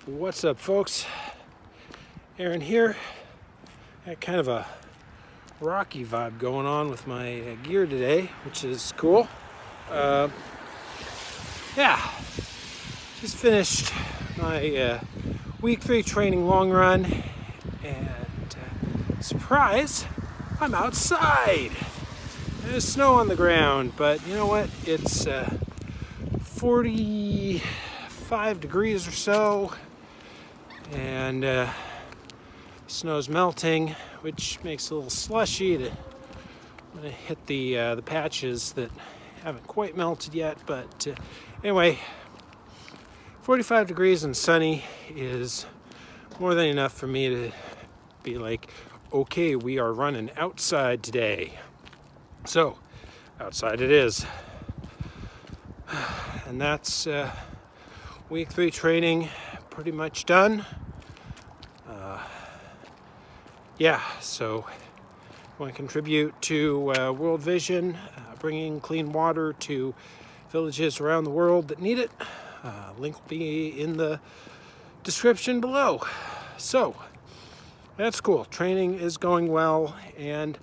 What's up, folks? Aaron here. Got kind of a rocky vibe going on with my gear today, which is cool. Yeah, just finished my week 3 training long run, and surprise, I'm outside. There's snow on the ground, but you know what? It's 45 degrees or so, and snow's melting, which makes it a little slushy. I'm gonna hit the patches that haven't quite melted yet, but anyway, 45 degrees and sunny is more than enough for me to be like, okay, we are running outside today. So outside it is, and that's week 3 training pretty much done. Yeah, so I want to contribute to World Vision, bringing clean water to villages around the world that need it. Link will be in the description below. So that's cool. Training is going well, and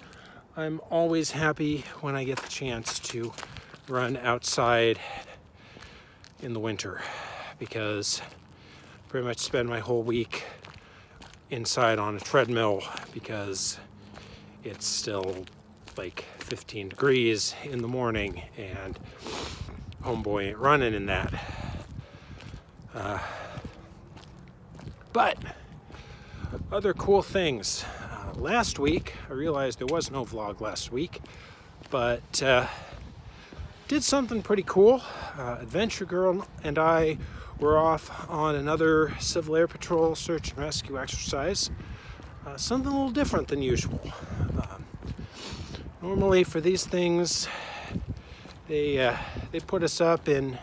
I'm always happy when I get the chance to run outside in the winter, because I pretty much spend my whole week inside on a treadmill because it's still like 15 degrees in the morning, and homeboy ain't running in that. But other cool things. Last week, I realized there was no vlog last week, but did something pretty cool. Adventure Girl and I were off on another Civil Air Patrol search and rescue exercise. Something a little different than usual. Normally for these things, they put us up in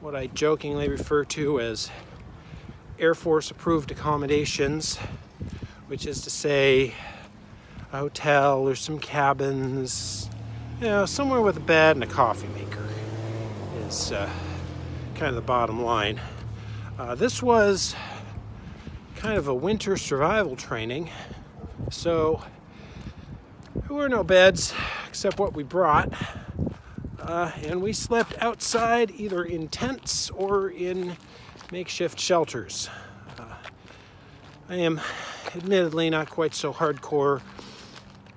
what I jokingly refer to as Air Force approved accommodations, which is to say a hotel or some cabins, you know, somewhere with a bed and a coffee maker is kind of the bottom line. This was kind of a winter survival training, so there were no beds except what we brought, and we slept outside either in tents or in makeshift shelters. I am admittedly not quite so hardcore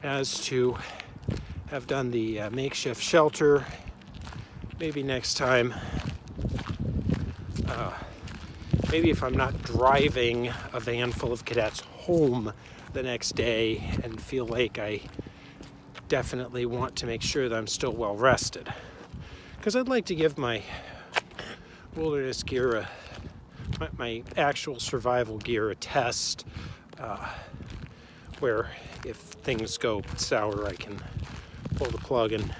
as to have done the makeshift shelter. Maybe next time. Maybe if I'm not driving a van full of cadets home the next day and feel like I definitely want to make sure that I'm still well rested. Because I'd like to give my wilderness gear, my actual survival gear, a test, where if things go sour, I can pull the plug and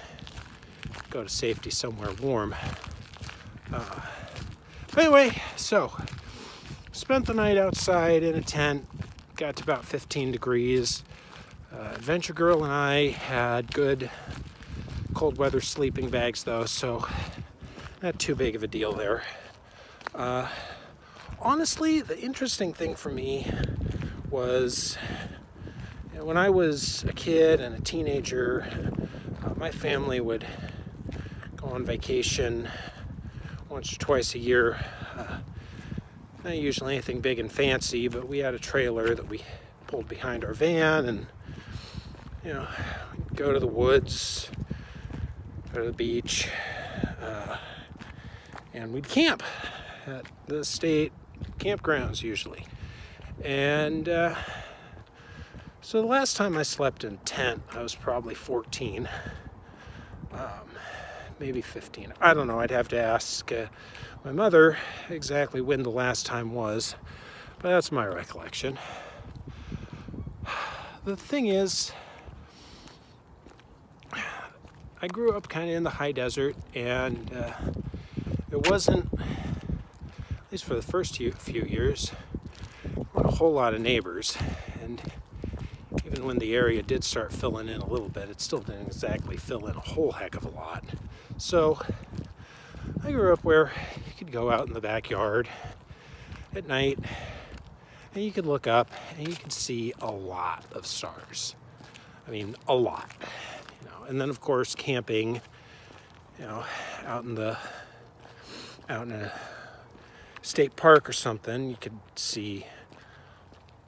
go to safety somewhere warm. Anyway, so spent the night outside in a tent, got to about 15 degrees. Adventure Girl and I had good cold weather sleeping bags though, so not too big of a deal there. Honestly, the interesting thing for me was, you know, when I was a kid and a teenager, my family would go on vacation once or twice a year. Not usually anything big and fancy, but we had a trailer that we pulled behind our van, and you know, we'd go to the woods, go to the beach, and we'd camp at the state campgrounds usually. And so the last time I slept in a tent, I was probably 14. Maybe 15. I don't know. I'd have to ask my mother exactly when the last time was, but that's my recollection. The thing is, I grew up kind of in the high desert, and it wasn't, at least for the first few years, there weren't a whole lot of neighbors, and even when the area did start filling in a little bit, it still didn't exactly fill in a whole heck of a lot. So I grew up where you could go out in the backyard, at night, and you can look up and you can see a lot of stars. I mean, a lot, you know. And then of course camping, you know, out in a state park or something, you could see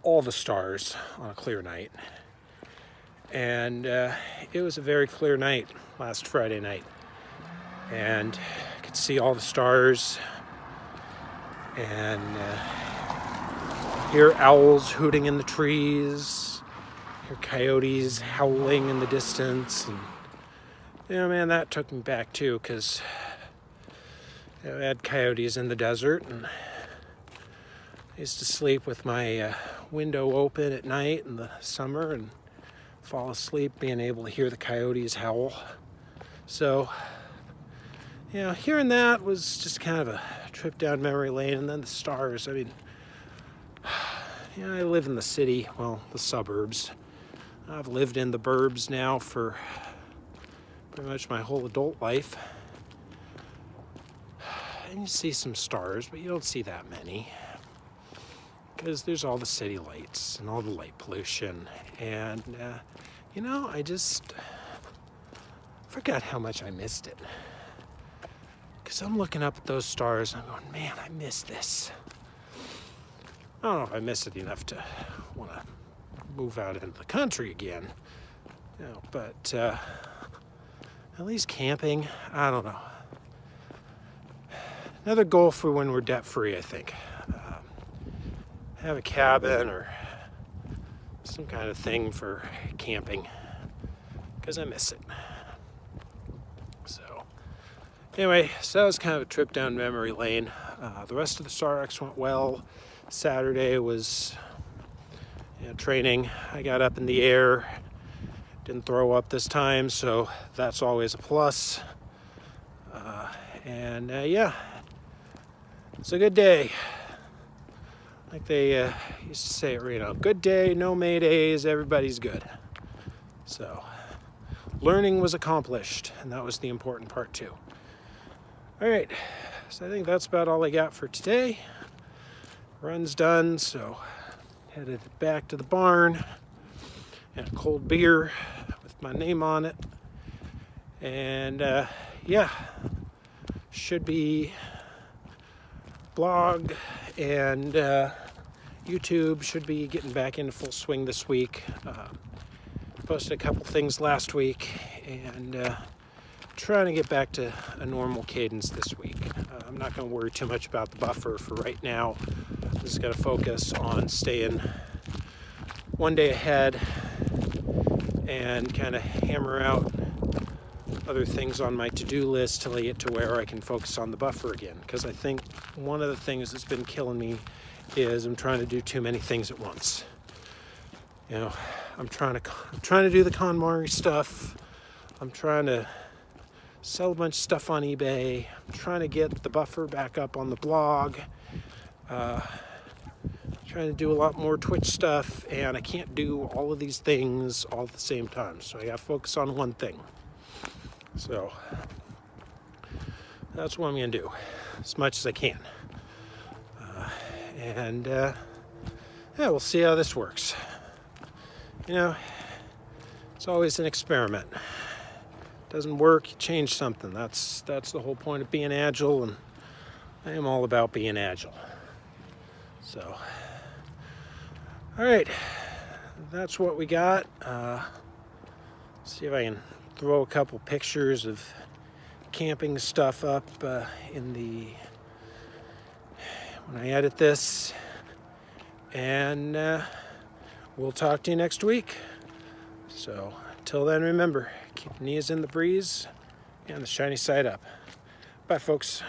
all the stars on a clear night. And it was a very clear night last Friday night, and I could see all the stars and hear owls hooting in the trees, hear coyotes howling in the distance. And you know, man, that took me back too, because you know, I had coyotes in the desert, and I used to sleep with my window open at night in the summer and fall asleep being able to hear the coyotes howl. So, you know, hearing that was just kind of a trip down memory lane. And then the stars, I mean, you know, I live in the city, well, the suburbs. I've lived in the burbs now for pretty much my whole adult life. And you see some stars, but you don't see that many, because there's all the city lights and all the light pollution. And, you know, I just forgot how much I missed it. Because I'm looking up at those stars and I'm going, man, I miss this. I don't know if I miss it enough to want to move out into the country again. You know, but at least camping, I don't know. Another goal for when we're debt-free, I think. Have a cabin or some kind of thing for camping, because I miss it. So anyway, so that was kind of a trip down memory lane. The rest of the Star X went well. Saturday was, you know, training. I got up in the air, didn't throw up this time, so that's always a plus. Yeah, it's a good day. Like they used to say, you know, good day, no Maydays, everybody's good. So learning was accomplished, and that was the important part too. All right, so I think that's about all I got for today. Run's done, so headed back to the barn and a cold beer with my name on it. And yeah, should be blog and YouTube should be getting back into full swing this week. Posted a couple things last week, and trying to get back to a normal cadence this week. I'm not going to worry too much about the buffer for right now. I'm just going to focus on staying one day ahead and kind of hammer out other things on my to-do list till I get to where I can focus on the buffer again. Because I think one of the things that's been killing me is I'm trying to do too many things at once. You know, I'm trying to do the KonMari stuff. I'm trying to sell a bunch of stuff on eBay. I'm trying to get the buffer back up on the blog. Trying to do a lot more Twitch stuff, and I can't do all of these things all at the same time. So I got to focus on one thing. So that's what I'm going to do, as much as I can. Yeah, we'll see how this works. You know, it's always an experiment. Doesn't work, you change something. That's the whole point of being agile, and I am all about being agile. So, all right, that's what we got. See if I can throw a couple pictures of camping stuff up when I edit this, and we'll talk to you next week. So until then, remember, keep your knees in the breeze and the shiny side up. Bye, folks.